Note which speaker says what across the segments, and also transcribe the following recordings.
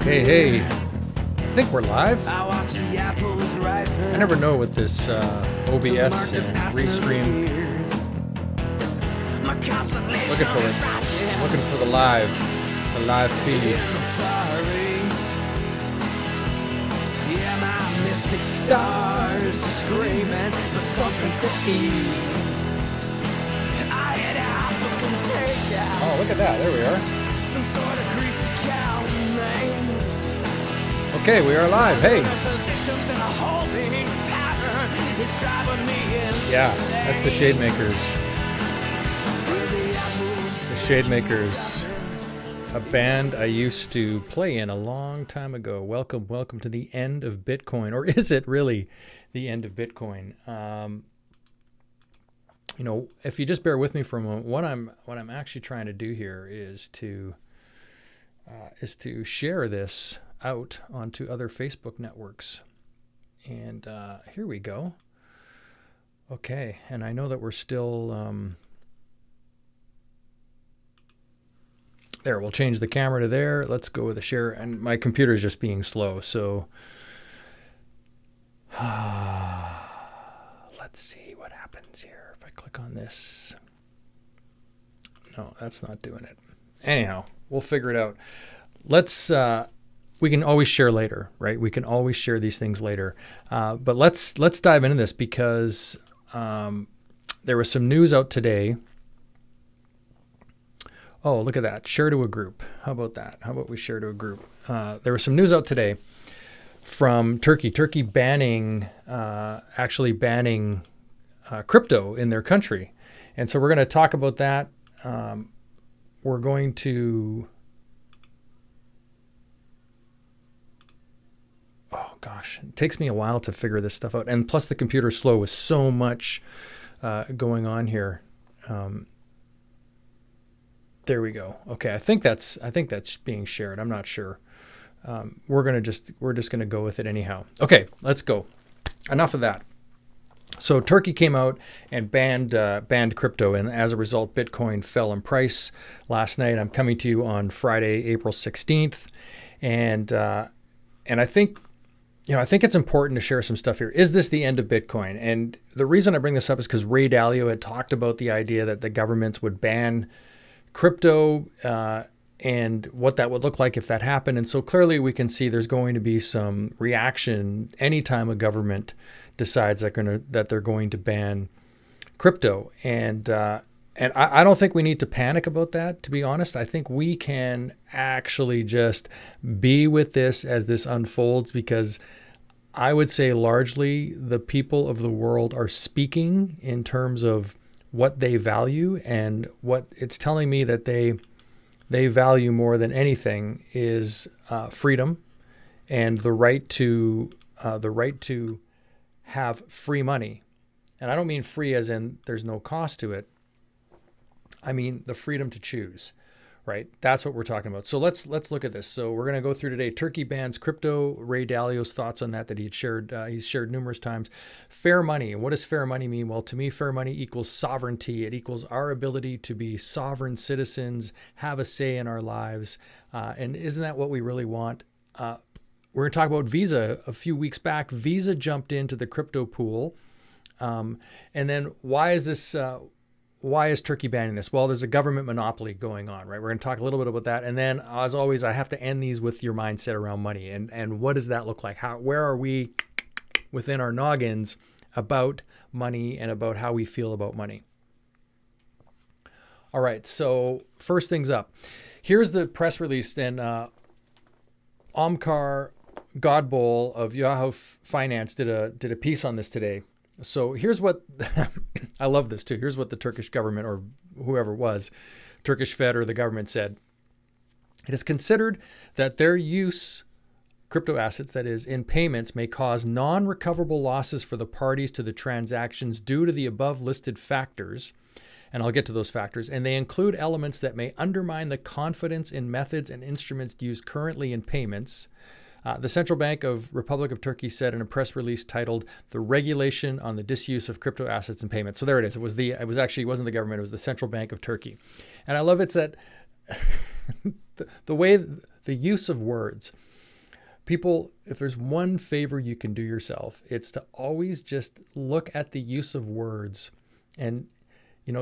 Speaker 1: Hey, hey, I think we're live. I never know with this OBS and Restream. Looking for it. I'm looking for the live feed. Mystic stars screaming for something to eat. Oh, look at that. There we are. Some sort of greasy chow mein. Okay, we are live. Hey. Yeah, that's the Shade Makers. The Shade Makers. A band I used to play in a long time ago. Welcome to the end of Bitcoin. Or is it really the end of Bitcoin? If you just bear with me for a moment, what I'm actually trying to do here is to share this out onto other Facebook networks. And here we go. Okay, and I know that we're still there. We'll change the camera to there. Let's go with the share. And my computer is just being slow, so let's see what happens here if I click on this. No, that's not doing it. Anyhow, we'll figure it out. We can always share later, right? We can always share these things later. But let's dive into this because there was some news out today. Oh, look at that. Share to a group. How about that? How about we share to a group? There was some news out today from Turkey. Turkey actually banning crypto in their country. And so we're going to talk about that. We're going to... Oh, gosh. It takes me a while to figure this stuff out. And plus the computer's slow with so much going on here. There we go. Okay, I think that's being shared. I'm not sure. We're just gonna go with it anyhow. Okay, let's go. Enough of that. So Turkey came out and banned crypto, and as a result, Bitcoin fell in price last night. I'm coming to you on Friday, April 16th, and I think it's important to share some stuff here. Is this the end of Bitcoin? And the reason I bring this up is because Ray Dalio had talked about the idea that the governments would ban crypto and what that would look like if that happened. And so clearly we can see there's going to be some reaction anytime a government decides that they're going to ban crypto. And I don't think we need to panic about that, to be honest. I think we can actually just be with this as this unfolds, because I would say largely the people of the world are speaking in terms of what they value, and what it's telling me that they value more than anything is freedom and the right to have free money. And I don't mean free as in there's no cost to it. I mean the freedom to choose, right? That's what we're talking about. So let's look at this. So we're going to go through today. Turkey bans crypto. Ray Dalio's thoughts on that he had shared. He's shared numerous times. Fair money. What does fair money mean? Well, to me, fair money equals sovereignty. It equals our ability to be sovereign citizens, have a say in our lives. And isn't that what we really want? We're going to talk about Visa. A few weeks back, Visa jumped into the crypto pool. And then why is this... Why is Turkey banning this? Well, there's a government monopoly going on, right? We're going to talk a little bit about that. And then, as always, I have to end these with your mindset around money. And what does that look like? Where are we within our noggins about money and about how we feel about money? All right, so first things up. Here's the press release. And Omkar Godbole of Yahoo Finance did a piece on this today. So here's what, I love this too. Here's what the Turkish government, or whoever it was, Turkish Fed or the government said. It is considered that their use, crypto assets that is, in payments may cause non-recoverable losses for the parties to the transactions due to the above listed factors. And I'll get to those factors. And they include elements that may undermine the confidence in methods and instruments used currently in payments. The Central Bank of Republic of Turkey said in a press release titled "The Regulation on the Disuse of Crypto Assets and Payments." So there it is. It wasn't the government. It was the Central Bank of Turkey. And I love it's that the way the use of words. People, if there's one favor you can do yourself, it's to always just look at the use of words. And,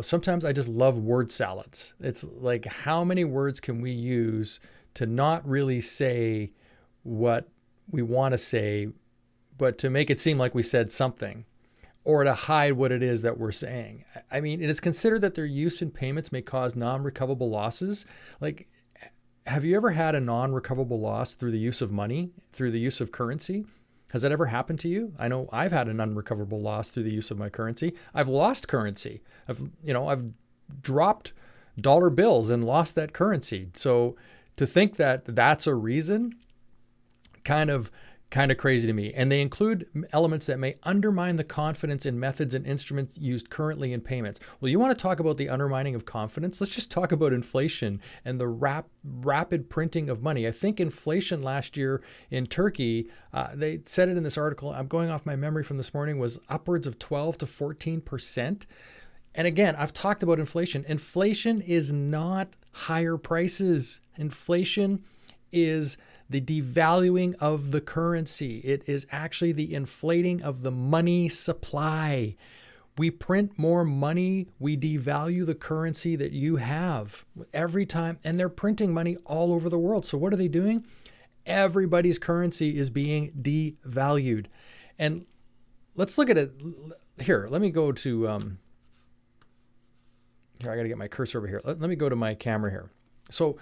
Speaker 1: sometimes I just love word salads. It's like, how many words can we use to not really say what we want to say, but to make it seem like we said something, or to hide what it is that we're saying? I mean, it is considered that their use in payments may cause non-recoverable losses. Like, have you ever had a non-recoverable loss through the use of money, through the use of currency? Has that ever happened to you? I know I've had an unrecoverable loss through the use of my currency. I've lost currency. I've dropped dollar bills and lost that currency. So to think that that's a reason, kind of crazy to me. And they include elements that may undermine the confidence in methods and instruments used currently in payments. Well, you want to talk about the undermining of confidence? Let's just talk about inflation and the rapid printing of money. I think inflation last year in Turkey, they said it in this article, I'm going off my memory from this morning, was upwards of 12 to 14%. And again, I've talked about inflation. Inflation is not higher prices. Inflation is the devaluing of the currency. It is actually the inflating of the money supply. We print more money, we devalue the currency that you have every time, and they're printing money all over the world. So what are they doing? Everybody's currency is being devalued. And let's look at it here. Let me go to, here, I got to get my cursor over here. Let me go to my camera here. So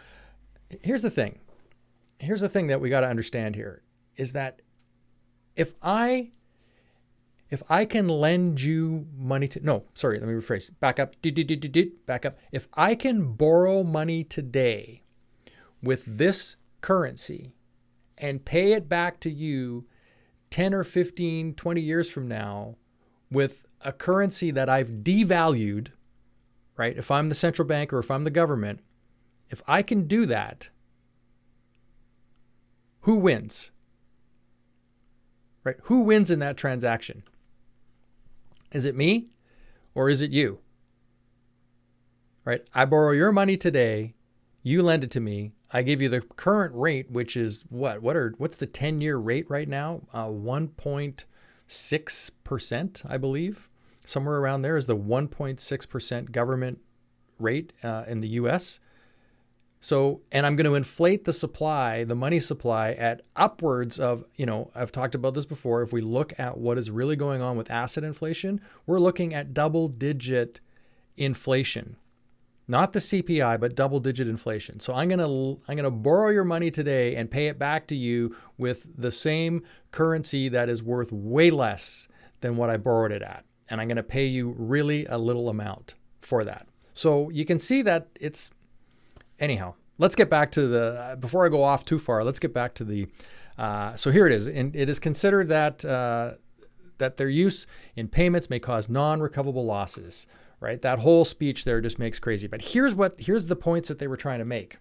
Speaker 1: here's the thing. Here's the thing that we got to understand here is that if I can lend you money to, no, sorry, let me rephrase. Back up. Back up. If I can borrow money today with this currency and pay it back to you 10 or 15, 20 years from now with a currency that I've devalued, right? If I'm the central bank or if I'm the government, if I can do that, who wins? Right? Who wins in that transaction? Is it me or is it you? Right? I borrow your money today, you lend it to me, I give you the current rate, which is what's the 10-year rate right now? 1.6%, I believe. Somewhere around there is the 1.6% government rate in the US. So, and I'm going to inflate the supply, the money supply, at upwards of, I've talked about this before. If we look at what is really going on with asset inflation, we're looking at double-digit inflation, not the CPI, but double-digit inflation. So I'm going to borrow your money today and pay it back to you with the same currency that is worth way less than what I borrowed it at, and I'm going to pay you really a little amount for that. So you can see that it's. Anyhow, let's get back to before I go off too far, let's get back to so here it is. And it is considered that their use in payments may cause non-recoverable losses, right? That whole speech there just makes crazy. But here's the points that they were trying to make.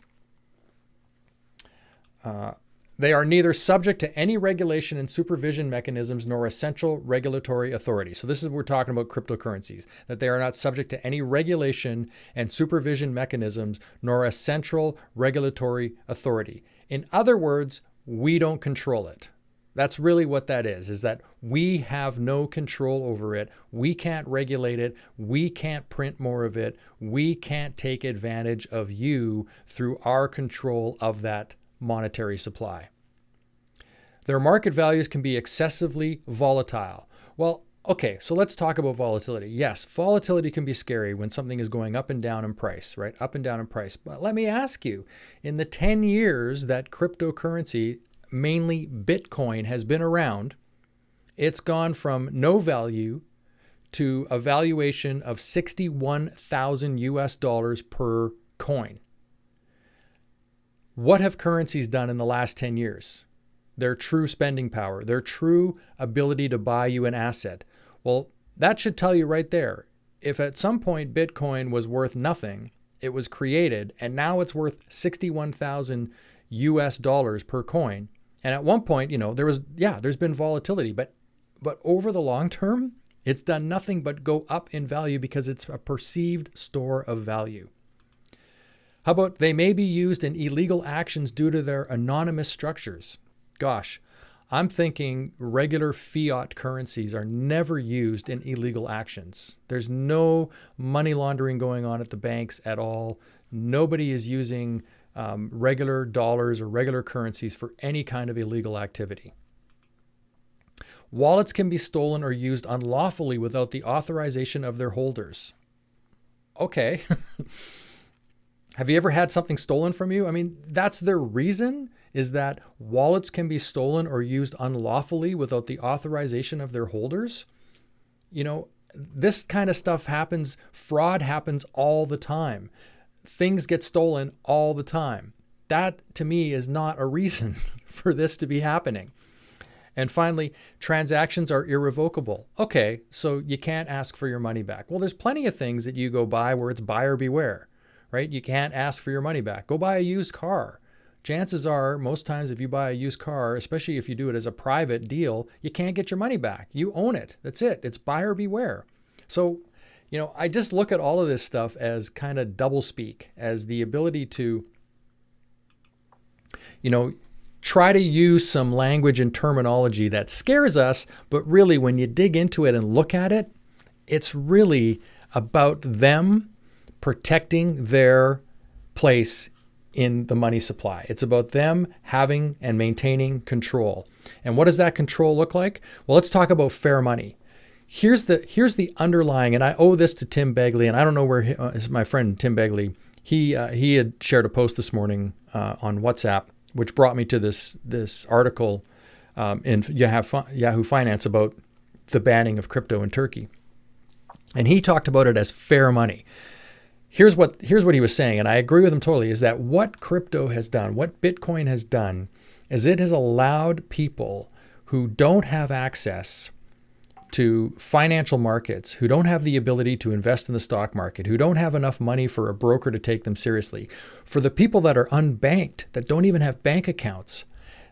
Speaker 1: They are neither subject to any regulation and supervision mechanisms nor a central regulatory authority. So this is we're talking about cryptocurrencies, that they are not subject to any regulation and supervision mechanisms nor a central regulatory authority. In other words, we don't control it. That's really what that is that we have no control over it. We can't regulate it. We can't print more of it. We can't take advantage of you through our control of that monetary supply. Their market values can be excessively volatile. Well, okay, so let's talk about volatility. Yes, volatility can be scary when something is going up and down in price, right? Up and down in price. But let me ask you, in the 10 years that cryptocurrency, mainly Bitcoin, has been around, it's gone from no value to a valuation of $61,000 per coin. What have currencies done in the last 10 years? Their true spending power, their true ability to buy you an asset. Well, that should tell you right there. If at some point Bitcoin was worth nothing, it was created, and now it's worth $61,000 per coin. And at one point, there's been volatility, but over the long term, it's done nothing but go up in value because it's a perceived store of value. How about they may be used in illegal actions due to their anonymous structures? Gosh, I'm thinking regular fiat currencies are never used in illegal actions. There's no money laundering going on at the banks at all. Nobody is using regular dollars or regular currencies for any kind of illegal activity. Wallets can be stolen or used unlawfully without the authorization of their holders. Okay. Have you ever had something stolen from you? I mean, that's their reason, is that wallets can be stolen or used unlawfully without the authorization of their holders. You know, this kind of stuff happens. Fraud happens all the time. Things get stolen all the time. That, to me, is not a reason for this to be happening. And finally, transactions are irrevocable. Okay, so you can't ask for your money back. Well, there's plenty of things that you go buy where it's buyer beware, right? You can't ask for your money back. Go buy a used car. Chances are, most times if you buy a used car, especially if you do it as a private deal, you can't get your money back. You own it. That's it. It's buyer beware. So, you know, I just look at all of this stuff as kind of doublespeak, as the ability to, you know, try to use some language and terminology that scares us, but really when you dig into it and look at it, it's really about them protecting their place in the money supply. It's about them having and maintaining control. And what does that control look like? Well, let's talk about fair money. Here's the underlying, and I owe this to Tim Begley, and I don't know where my friend Tim Begley, he had shared a post this morning on WhatsApp, which brought me to this article in Yahoo Finance about the banning of crypto in Turkey. And he talked about it as fair money. Here's what he was saying, and I agree with him totally, is that what crypto has done, what Bitcoin has done, is it has allowed people who don't have access to financial markets, who don't have the ability to invest in the stock market, who don't have enough money for a broker to take them seriously, for the people that are unbanked, that don't even have bank accounts,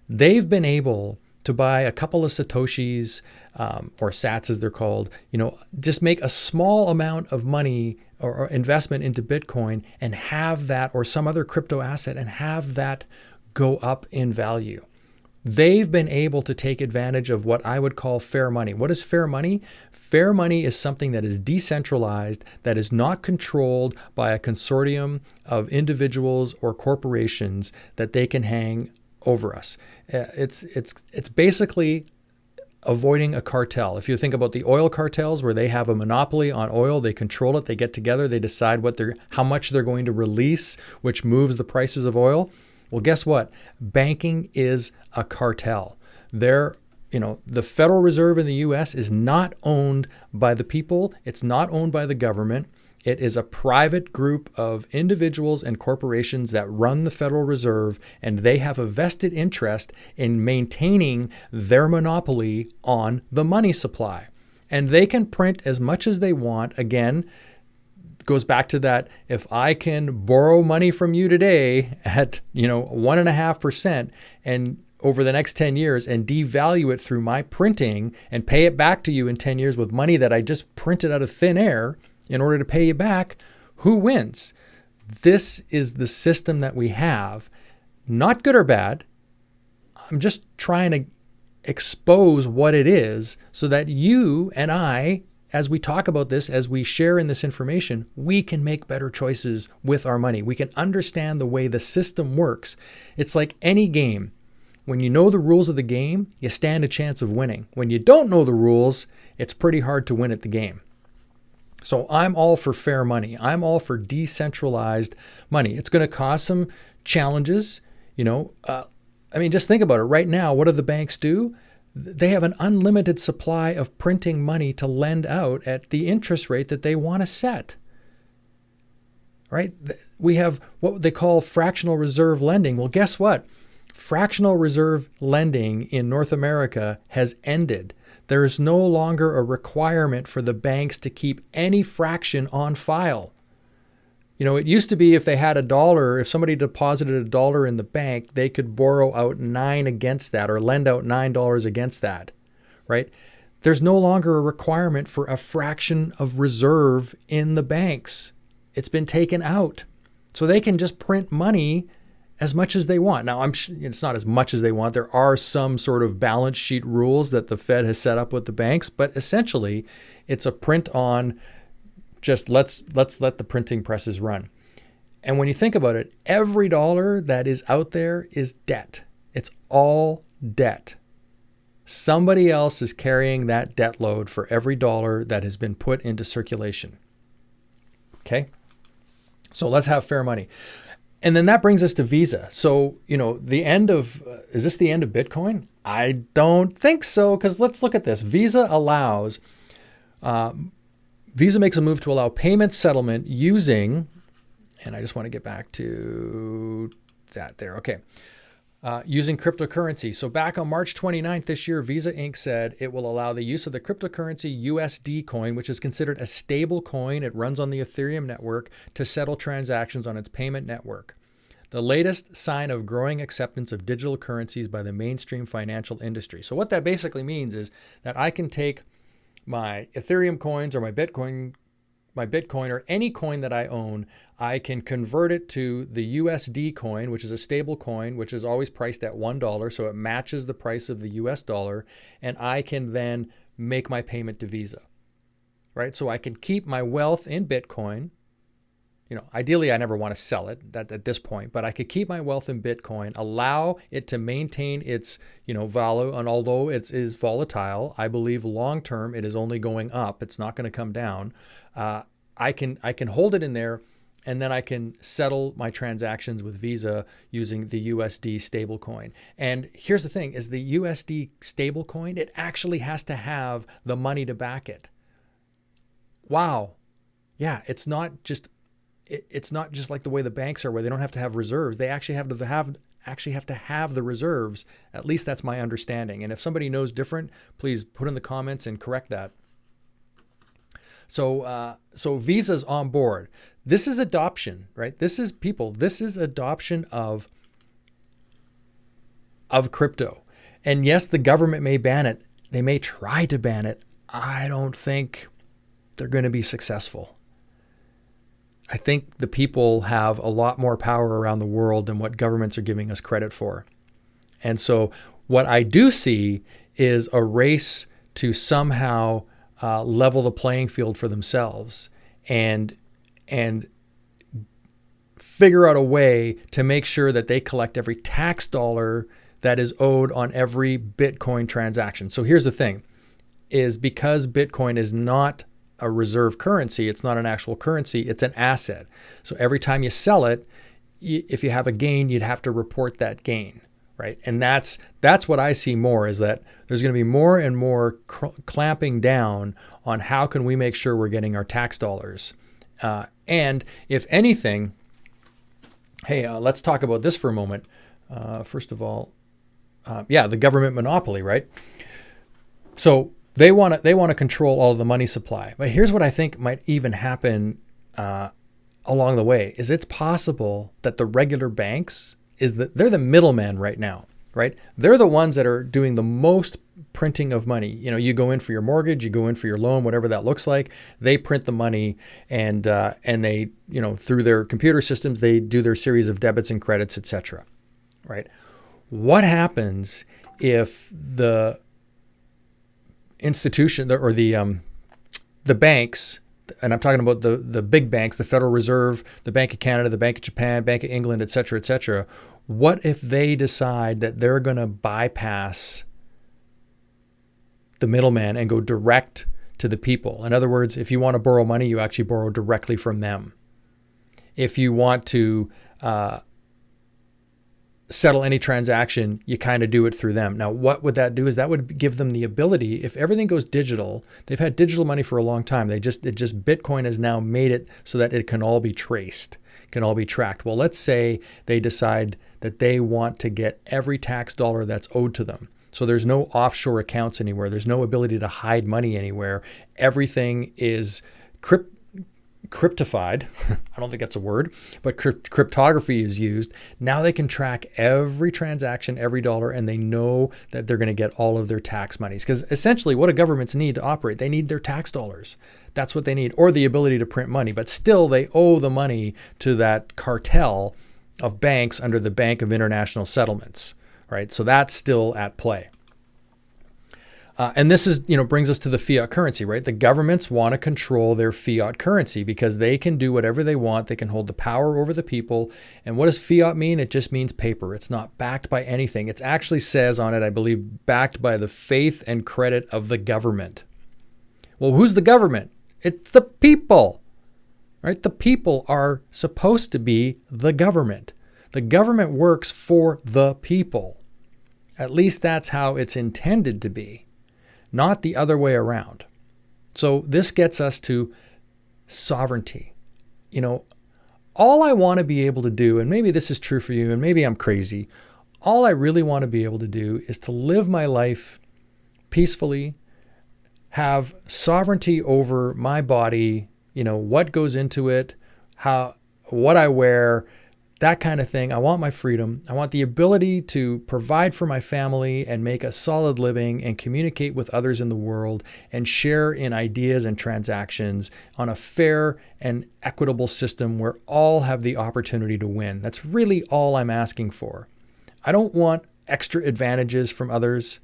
Speaker 1: they've been able to buy a couple of Satoshis, or sats as they're called, you know, just make a small amount of money or investment into Bitcoin and have that, or some other crypto asset, and have that go up in value. They've been able to take advantage of what I would call fair money. What is fair money? Fair money is something that is decentralized, that is not controlled by a consortium of individuals or corporations that they can hang over us. It's basically avoiding a cartel. If you think about the oil cartels, where they have a monopoly on oil, they control it, they get together, they decide how much they're going to release, which moves the prices of oil. Well, guess what? Banking is a cartel. The Federal Reserve in the U.S. is not owned by the people. It's not owned by the government. It is a private group of individuals and corporations that run the Federal Reserve, and they have a vested interest in maintaining their monopoly on the money supply. And they can print as much as they want. Again, goes back to that, if I can borrow money from you today at 1.5% and over the next 10 years and devalue it through my printing and pay it back to you in 10 years with money that I just printed out of thin air in order to pay you back, who wins? This is the system that we have. Not good or bad. I'm just trying to expose what it is so that you and I, as we talk about this, as we share in this information, we can make better choices with our money. We can understand the way the system works. It's like any game. When you know the rules of the game, you stand a chance of winning. When you don't know the rules, it's pretty hard to win at the game. So I'm all for fair money. I'm all for decentralized money. It's going to cause some challenges. Just think about it. Right now, what do the banks do? They have an unlimited supply of printing money to lend out at the interest rate that they want to set. Right? We have what they call fractional reserve lending. Well, guess what? Fractional reserve lending in North America has ended. There is no longer a requirement for the banks to keep any fraction on file. It used to be if they had $1, if somebody deposited $1 in the bank, they could borrow out $9 against that or lend out $9 against that, right? There's no longer a requirement for a fraction of reserve in the banks. It's been taken out. So they can just print money as much as they want. Now, it's not as much as they want. There are some sort of balance sheet rules that the Fed has set up with the banks, but essentially it's a print on just let's let the printing presses run. And when you think about it, every dollar that is out there is debt. It's all debt. Somebody else is carrying that debt load for every dollar that has been put into circulation. Okay? So let's have fair money. And then that brings us to Visa. So, the end of, is this the end of Bitcoin? I don't think so, because let's look at this. Visa makes a move to allow payment settlement using, and I just want to get back to that there. Okay. Using cryptocurrency. So back on March 29th this year, Visa Inc. said it will allow the use of the cryptocurrency USD coin, which is considered a stable coin. It runs on the Ethereum network to settle transactions on its payment network. The latest sign of growing acceptance of digital currencies by the mainstream financial industry. So what that basically means is that I can take my Ethereum coins or my Bitcoin or any coin that I own, I can convert it to the USD coin, which is a stable coin, which is always priced at $1. So it matches the price of the US dollar. And I can then make my payment to Visa, right? So I can keep my wealth in Bitcoin. Ideally, I never want to sell it at this point, but I could keep my wealth in Bitcoin, allow it to maintain its, value. And although it is volatile, I believe long-term it is only going up. It's not going to come down. I can hold it in there, and then I can settle my transactions with Visa using the USD stablecoin. And here's the thing, is the USD stablecoin, it actually has to have the money to back it. Wow. Yeah, it's not just like the way the banks are, where they don't have to have reserves. They actually have to have the reserves. At least that's my understanding. And if somebody knows different, please put in the comments and correct that. So Visa's on board. This is adoption, right? This is adoption of crypto. And yes, the government may ban it. They may try to ban it. I don't think they're going to be successful. I think the people have a lot more power around the world than what governments are giving us credit for. And so what I do see is a race to somehow level the playing field for themselves and figure out a way to make sure that they collect every tax dollar that is owed on every Bitcoin transaction. So here's the thing, is because Bitcoin is not a reserve currency, it's not an actual currency, it's an asset. So every time you sell it, if you have a gain, you'd have to report that gain, right? And that's what I see more, is that there's going to be more and more clamping down on how can we make sure we're getting our tax dollars. And if anything, hey, let's talk about this for a moment. First of all, the government monopoly, right? So they want to control all of the money supply. But here's what I think might even happen along the way, is it's possible that the regular banks, they're the middleman right now, right? They're the ones that are doing the most printing of money. You go in for your mortgage, you go in for your loan, whatever that looks like. They print the money, and they, through their computer systems, they do their series of debits and credits, etc. Right? What happens if the institution or the banks, and I'm talking about the big banks, the Federal Reserve, the Bank of Canada, the Bank of Japan, Bank of England, et cetera, what if they decide that they're going to bypass the middleman and go direct to the people? In other words, if you want to borrow money, you actually borrow directly from them. If you want to settle any transaction, you kind of do it through them. Now, what would that do is that would give them the ability, if everything goes digital, they've had digital money for a long time. Bitcoin has now made it so that it can all be traced, can all be tracked. Well, let's say they decide that they want to get every tax dollar that's owed to them. So there's no offshore accounts anywhere. There's no ability to hide money anywhere. Everything is cryptified. I don't think that's a word, but cryptography is used. Now they can track every transaction, every dollar, and they know that they're going to get all of their tax monies. Because essentially what do governments need to operate? They need their tax dollars. That's what they need, or the ability to print money. But still, they owe the money to that cartel of banks under the Bank of International Settlements, right? So that's still at play. And this is, brings us to the fiat currency, right? The governments want to control their fiat currency because they can do whatever they want. They can hold the power over the people. And what does fiat mean? It just means paper. It's not backed by anything. It actually says on it, I believe, backed by the faith and credit of the government. Well, who's the government? It's the people, right? The people are supposed to be the government. The government works for the people. At least that's how it's intended to be, not the other way around. So this gets us to sovereignty. All I want to be able to do, and maybe this is true for you, and maybe I'm crazy, all I really want to be able to do is to live my life peacefully, have sovereignty over my body, what goes into it, what I wear, that kind of thing. I want my freedom. I want the ability to provide for my family and make a solid living and communicate with others in the world and share in ideas and transactions on a fair and equitable system where all have the opportunity to win. That's really all I'm asking for. I don't want extra advantages from others.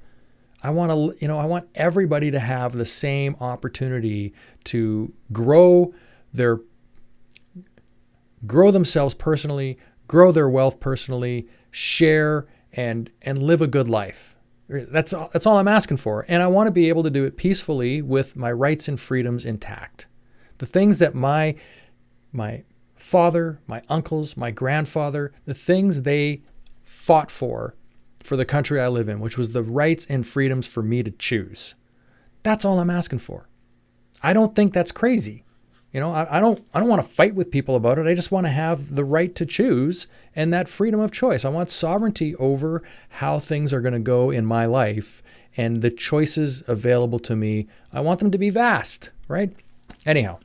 Speaker 1: I want everybody to have the same opportunity to grow themselves personally, grow their wealth personally, share and live a good life. That's all I'm asking for. And I want to be able to do it peacefully with my rights and freedoms intact. The things that my father, my uncles, my grandfather, the things they fought for the country I live in, which was the rights and freedoms for me to choose. That's all I'm asking for. I don't think that's crazy. I don't want to fight with people about it. I just want to have the right to choose and that freedom of choice. I want sovereignty over how things are going to go in my life and the choices available to me. I want them to be vast, right? Anyhow.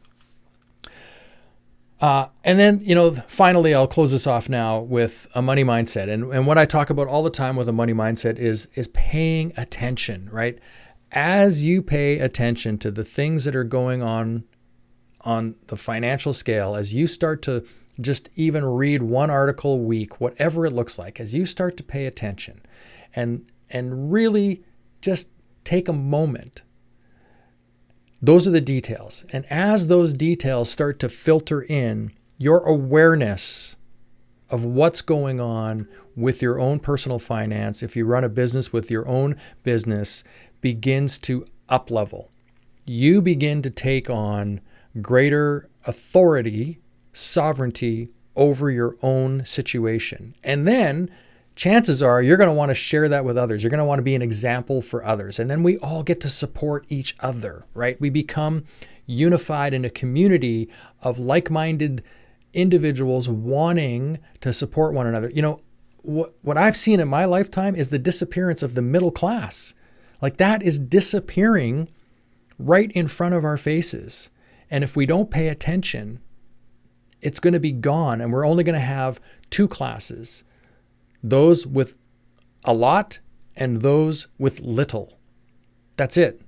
Speaker 1: And then, finally, I'll close this off now with a money mindset. And what I talk about all the time with a money mindset is paying attention, right? As you pay attention to the things that are going on the financial scale, as you start to just even read one article a week, whatever it looks like, as you start to pay attention and really just take a moment. Those are the details. And as those details start to filter in, your awareness of what's going on with your own personal finance, if you run a business with your own business, begins to up-level. You begin to take on greater authority, sovereignty over your own situation. And then chances are you're going to want to share that with others. You're going to want to be an example for others. And then we all get to support each other, right? We become unified in a community of like-minded individuals wanting to support one another. What I've seen in my lifetime is the disappearance of the middle class. Like that is disappearing right in front of our faces. And if we don't pay attention, it's going to be gone. And we're only going to have two classes. Those with a lot and those with little. That's it.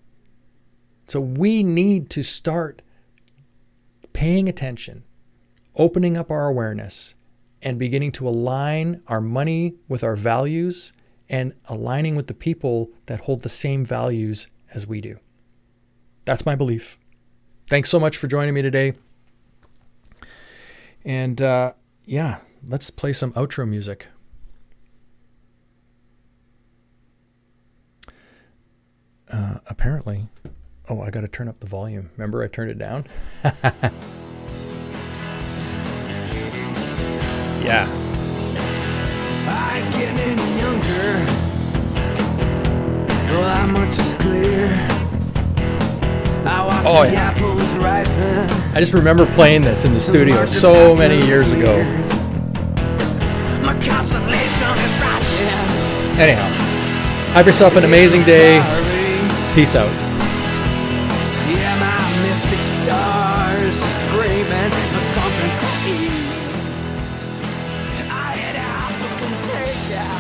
Speaker 1: So we need to start paying attention, opening up our awareness, and beginning to align our money with our values and aligning with the people that hold the same values as we do. That's my belief. Thanks so much for joining me today. And let's play some outro music. Apparently, I got to turn up the volume. Remember I turned it down? Yeah. I'm getting younger. Well, that much is clear. I just remember playing this in the studio so many years ago. Anyhow, have yourself an amazing day. Peace out.